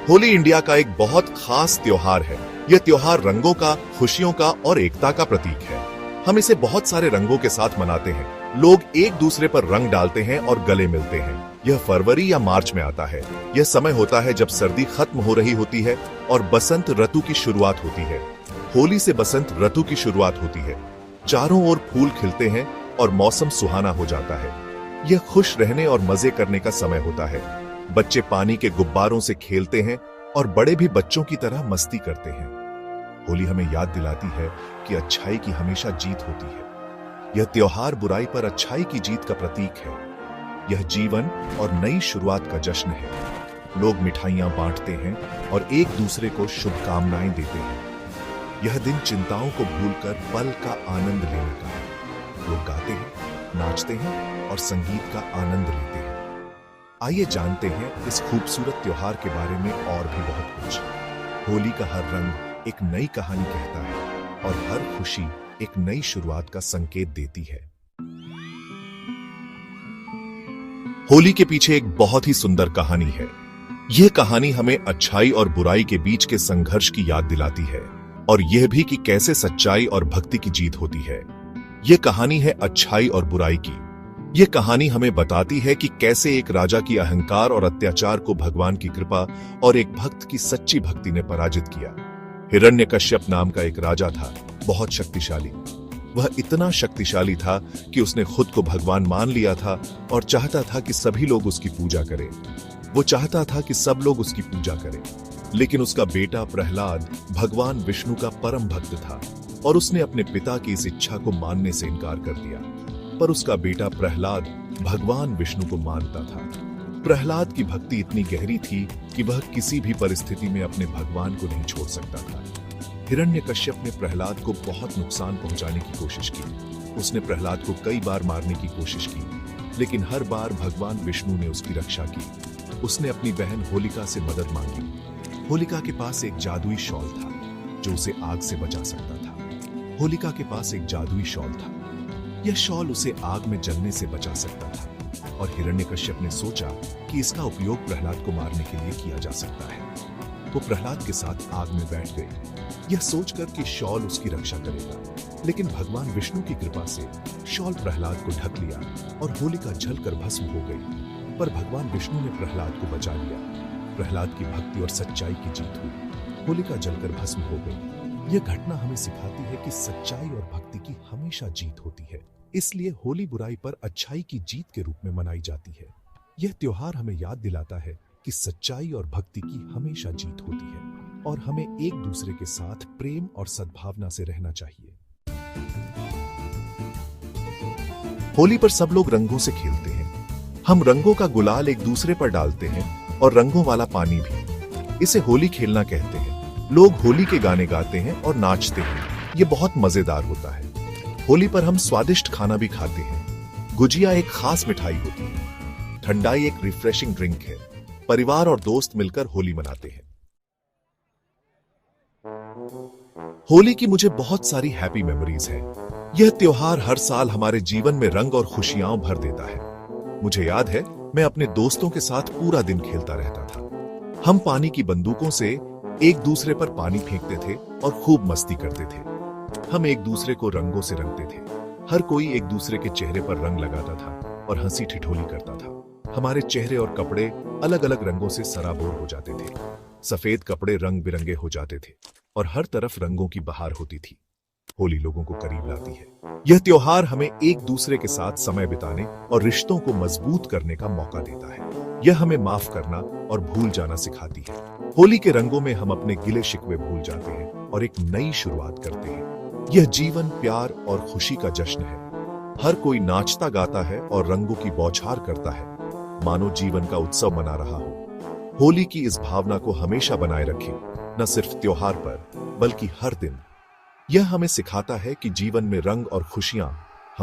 Holi India का एक बहुत खास त्योहार है। यह त्योहार रंगों का, खुशियों का और एकता का प्रतीक है। हम इसे बहुत सारे रंगों के साथ मनाते हैं। लोग एक दूसरे पर रंग डालते हैं और गले मिलते हैं। यह फरवरी या मार्च में आता है। यह समय होता है जब सर्दी खत्म हो रही होती है और बसंत ऋतु की शुरुआत होती है। होली से बसंत ऋतु की शुरुआत होती है। चारों ओर फूल खिलते हैं और मौसम सुहाना हो जाता है। यह खुश रहने और मजे करने का समय होता है। बच्चे पानी के गुब्बारों से खेलते हैं और बड़े भी बच्चों की तरह मस्ती करते हैं। होली हमें याद दिलाती है कि अच्छाई की हमेशा जीत होती है। यह त्योहार बुराई पर अच्छाई की जीत का प्रतीक है। यह जीवन और नई शुरुआत का जश्न है। लोग मिठाइयां बांटते हैं और एक दूसरे को शुभकामनाएं देते हैं। यह दिन चिंताओं को भूलकर पल का आनंद लेने का है। लोग गाते हैं, नाचते हैं और संगीत का आनंद लेते हैं। आइए जानते हैं इस खूबसूरत त्योहार के बारे में और भी बहुत कुछ। होली का हर रंग एक नई कहानी कहता है और हर खुशी एक नई शुरुआत का संकेत देती है। होली के पीछे एक बहुत ही सुंदर कहानी है। यह कहानी हमें अच्छाई और बुराई के बीच के संघर्ष की याद दिलाती है और यह भी कि कैसे सच्चाई और भक्ति की जीत होती है। यह कहानी है अच्छाई और बुराई की। यह कहानी हमें बताती है कि कैसे एक राजा की अहंकार और अत्याचार को भगवान की कृपा और एक भक्त की सच्ची भक्ति ने पराजित किया। हिरण्यकश्यप नाम का एक राजा था, बहुत शक्तिशाली। वह इतना शक्तिशाली था कि उसने खुद को भगवान मान लिया था और चाहता था कि सभी लोग उसकी पूजा करें। वो चाहता था कि सब लोग उसकी पूजा करें। लेकिन उसका बेटा प्रहलाद भगवान विष्णु का परम भक्त था और उसने अपने पिता की इस इच्छा को मानने से इनकार कर दिया। पर उसका बेटा प्रहलाद भगवान विष्णु को मानता था। प्रहलाद की भक्ति इतनी गहरी थी कि वह किसी भी परिस्थिति में अपने भगवान को नहीं छोड़ सकता था। हिरण्यकश्यप ने प्रहलाद को बहुत नुकसान पहुंचाने की कोशिश की। उसने प्रहलाद को कई बार मारने की कोशिश की, लेकिन हर बार भगवान विष्णु ने उसकी रक्षा की। उसने अपनी बहन होलिका से मदद मांगी। होलिका के पास एक जादुई शॉल था जो उसे आग से बचा सकता था। होलिका के पास एक जादुई शॉल था। यह शॉल उसे आग में जलने से बचा सकता था और हिरण्यकश्यप ने सोचा कि इसका उपयोग प्रहलाद को मारने के लिए किया जा सकता है। वो प्रहलाद के साथ आग में बैठ गए, यह सोचकर कि शॉल उसकी रक्षा करेगा। लेकिन भगवान विष्णु की कृपा से शॉल प्रहलाद को ढक लिया और होलिका जलकर भस्म हो गई। पर भगवान विष्णु ने प्रहलाद को बचा लिया। प्रहलाद की भक्ति और सच्चाई की जीत हुई। होलिका जलकर भस्म हो गई। यह घटना हमें सिखाती है कि सच्चाई और भक्ति की हमेशा जीत होती है। इसलिए होली बुराई पर अच्छाई की जीत के रूप में मनाई जाती है। यह त्योहार हमें याद दिलाता है कि सच्चाई और भक्ति की हमेशा जीत होती है और हमें एक दूसरे के साथ प्रेम और सद्भावना से रहना चाहिए। होली पर सब लोग रंगों से खेलते हैं। हम रंगों का गुलाल एक दूसरे पर डालते हैं और रंगों वाला पानी भी। इसे होली खेलना कहते हैं। लोग होली के गाने गाते हैं और नाचते हैं। ये बहुत मजेदार होता है। होली पर हम स्वादिष्ट खाना भी खाते हैं। गुजिया एक खास मिठाई होती है। ठंडाई एक रिफ्रेशिंग ड्रिंक है। परिवार और दोस्त मिलकर होली मनाते हैं। होली की मुझे बहुत सारी हैप्पी मेमोरीज हैं। यह त्योहार हर साल हमारे जीवन में रंग और खुशियां भर देता है। मुझे याद है, मैं अपने दोस्तों के साथ पूरा दिन खेलता रहता था। हम पानी की बंदूकों से एक दूसरे पर पानी फेंकते थे और खूब मस्ती करते थे। हम एक दूसरे को रंगों से रंगते थे। हर कोई एक दूसरे के चेहरे पर रंग लगाता था और हंसी ठिठोली करता था। हमारे चेहरे और कपड़े अलग अलग रंगों से सराबोर हो जाते थे। सफेद कपड़े रंग बिरंगे हो जाते थे और हर तरफ रंगों की बहार होती थी। होली लोगों को करीब लाती है। यह त्योहार हमें एक दूसरे के साथ समय बिताने और रिश्तों को मजबूत करने का मौका देता है। यह हमें माफ करना और भूल जाना सिखाती है। होली के रंगों में हम अपने गिले शिकवे भूल जाते हैं और एक नई शुरुआत करते हैं। यह जीवन, प्यार और खुशी का जश्न है। हर कोई नाचता गाता है और रंगों की बौछार करता है, मानो जीवन का उत्सव मना रहा हो। होली की इस भावना को हमेशा बनाए रखें, न सिर्फ त्योहार पर बल्कि हर दिन। यह हमें सिखाता है कि जीवन में रंग और खुशियां